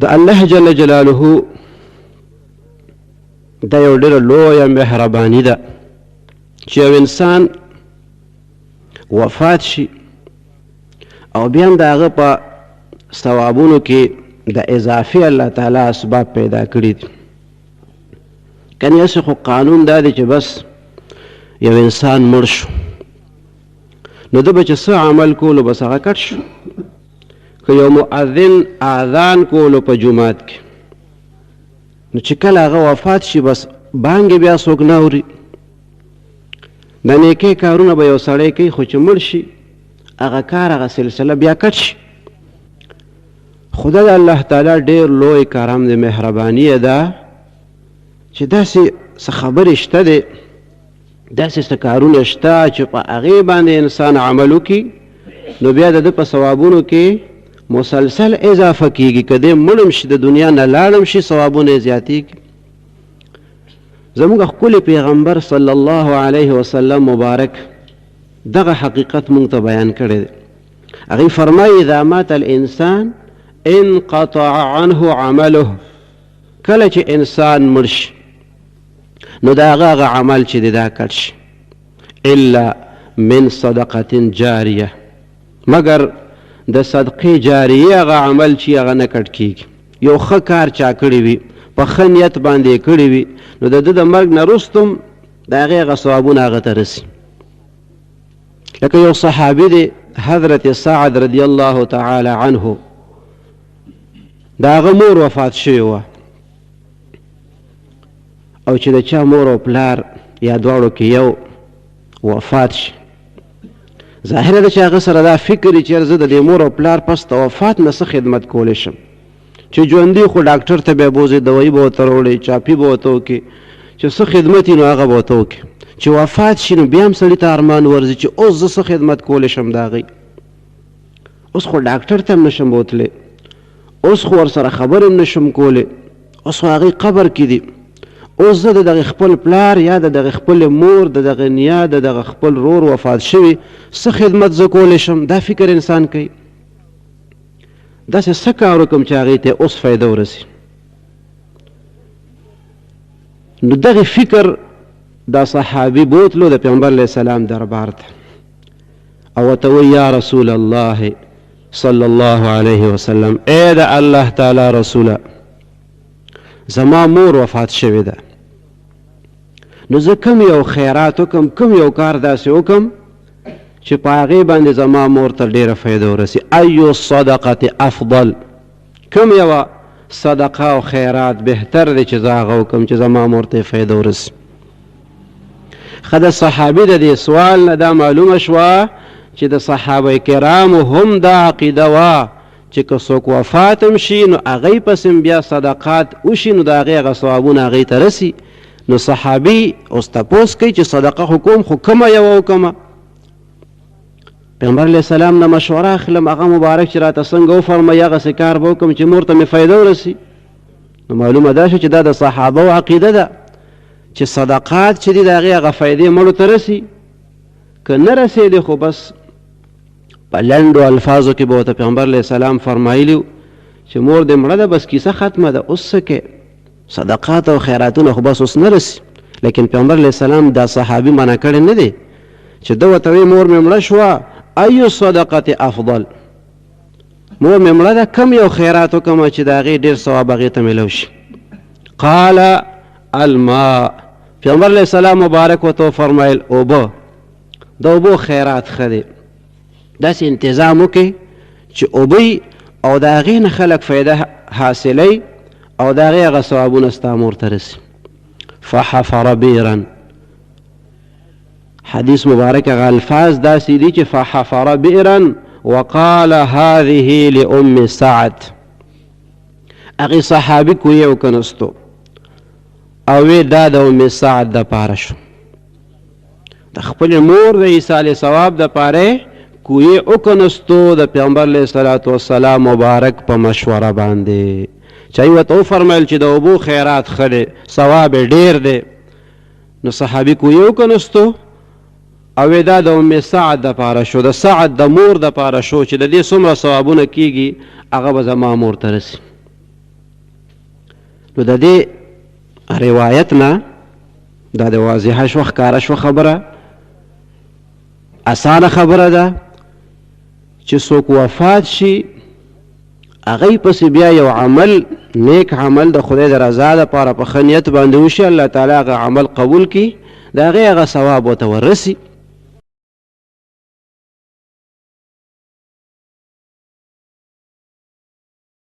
د الله جل جلاله دا یو ډېره لویه مهرباني ده چې یو انسان وفات شي او بیا هم د هغه په ثوابونو کې د اضافي الله تعالی اسباب پیدا کړي دي. کنې هسې خو قانون دا دی چې بس یو انسان مړ شو نو ده به چې څه عمل کولو بس هغه کټ شو. که یو مؤذن اذان کولو په جومات کې نو چې کله هغه وفات شي بس بانګې بیا څوک نه اوري. د نیکۍ کارونه به یو سړی کوي خو چې مړ شي هغه کار هغه سلسله بیا کټ شي. خدای الله تعالی ډېر لوی کرم دی، مهرباني ده چې داسې څه خبرې شته دی، داسې څه کارونه شته چې په هغې باندې انسان عمل وکړي نو بیا د ده په ثوابونو کې مسلسل اضافه کیږي. که دی مړم شي د دنیا نه لاړم شي ثوابونه یې زیاتېږي. زموږ ښکلی پیغمبر صلی الله علیه وسلم مبارک دغه حقیقت موږ ته بیان کړی دی. هغې فرمایي اذا مات الانسان انقطع عنه عمله. کله چې انسان مړ شي نو د هغه عمل چې دی دا کټ شي الا من صدقة جاریه، مگر د صدقې جاریې هغه عمل چې هغه نه کټ کېږي. یو ښه کار چا کړی وي په ښه نیت باندې یې کړی وي نو د ده د مرګ نه وروسته هم د هغې هغه ثوابونه هغه ته رسي. لکه یو صحابي دی حضرت سعد رضی الله تعالی عنه، د هغه مور وفات شوې وه او چې د چا مور او پلار یا دواړو کې یو وفات شي ظاهره ده چې هغه سره دا فکر وي چې زه د دې مور او پلار پس د وفات نه څه خدمت کولی شم. چې ژوندي خو ډاکټر ته بیا بوځي، دوایي به ورته راوړئ، چاپي به ورته وکړي، چې څه خدمت وي نو هغه به ورته وکړي. چې وفات شي نو بیا هم سړي ته ارمان ورځي چې اوس زه څه خدمت کولی شم د هغې. اوس خو ډاکټر ته هم نشم بوتلی، اوس خو ورسره خبرې هم نشم کولی، اوس خو هغې قبر کې دي. اوس زه د دغه خپل پلار یا د دغه خپل مور د دغه نیا د دغه خپل رور وفات شوي څه خدمت زه کولی شم. دا فکر انسان کوي داسې څه کار وکړم چې هغې ته اوس فایده ورسي. نو دغه فکر دا صحابي بوتلو د پیغمبر علیه السلام دربار ته او ورته وایي یا رسول الله صلی الله علیه وسلم، ای د الله تعالی رسوله زما مور وفات شوې ده، نو زه کوم یو خیرات وکم، کوم یو کار داسې وکم چې په هغې باندې زما مور ته ډېره فایده ورسي. ایو صدقة افضل، کوم یوه صدقه او خیرات بهتر دی چې زه هغه وکم چې زما مور ته فایده ورسي. ښه د صحابي د دې سوال نه دا معلومه شوه چې د صحابه کرامو هم دا عقیده وه چې که څوک وفات هم شي نو هغې پسې بیا صدقات وشي نو د هغې هغه ثوابونه هغې ته رسي. نو صحابي اوس تپوس کوي چې صدقه خو کوم خو کومه یوه وکمه. پیغمبر علیه السلام نه مشوره اخلم، هغه مبارک چې راته څنګه وفرمایي هغسې کار به وکړم چې مور ته مې فایده ورسي. نو معلومه دا شوه چې دا د صحابو عقیده ده چې صدقات چې دي د هغې هغه فایدې مړو ته رسي. که نه رسېدې خو بس په لنډو الفاظو کې به ورته پیغمبر علیه السلام فرمایلي چې مور دې مړه ده بس کیسه ختمه ده، اوس څه کې صدقات او خیراتونه خو بس اوس نه رسي. لیکن پیغمبر علیه السلام دا صحابي منع کړی نه دی چې ده ورته وایي مور مې مړه شوه ایو صدقة افضل، مور مې مړه ده کم یو خیرات وکړمه چې د هغې ډېر ثواب هغې ته میلو شي. قال الماء، پیغمبر علیه السلام مبارک ورته وفرمیل اوبه، د اوبو خیرات ښه دی، داسې انتظام وکړئ چې اوبه او د هغې نه خلک فایده حاصلوي او د هغې هغه ثوابونه ستا مور ته رسي. فحفر بیرا، حدیث مبارک هغه الفاظ داسې دي چې فحفر بیرا وقال هذه لأم سعد، هغې صحابي کویې وکنستو او وی دا د ام سعد دپاره شو، د خپلې مور د ایصال ثواب دپاره کویې وکنستو د پیغمبر علیه الصلاة والسلام مبارک په مشوره باندې. چې ورته وفرمیل چې د اوبو خیرات ښه دی، ثواب یې ډېر دی. نو صحابي کویې وکنستو او دا د ام سعد دپاره شو، د سعد د مور دپاره شو چې د دې څومره ثوابونه کیږي هغه به زما مور ته رسي. نو د دې روایت نه دا د واضحه شوه ښکاره شوه خبره اسانه خبره ده چې څوک وفات شي هغې پسې بیا یو عمل نیک عمل د خدای د رضا دپاره په ښه نیت باندې وشي الله تعالی هغه عمل قبول کړي د هغې هغه ثواب ورته ورسي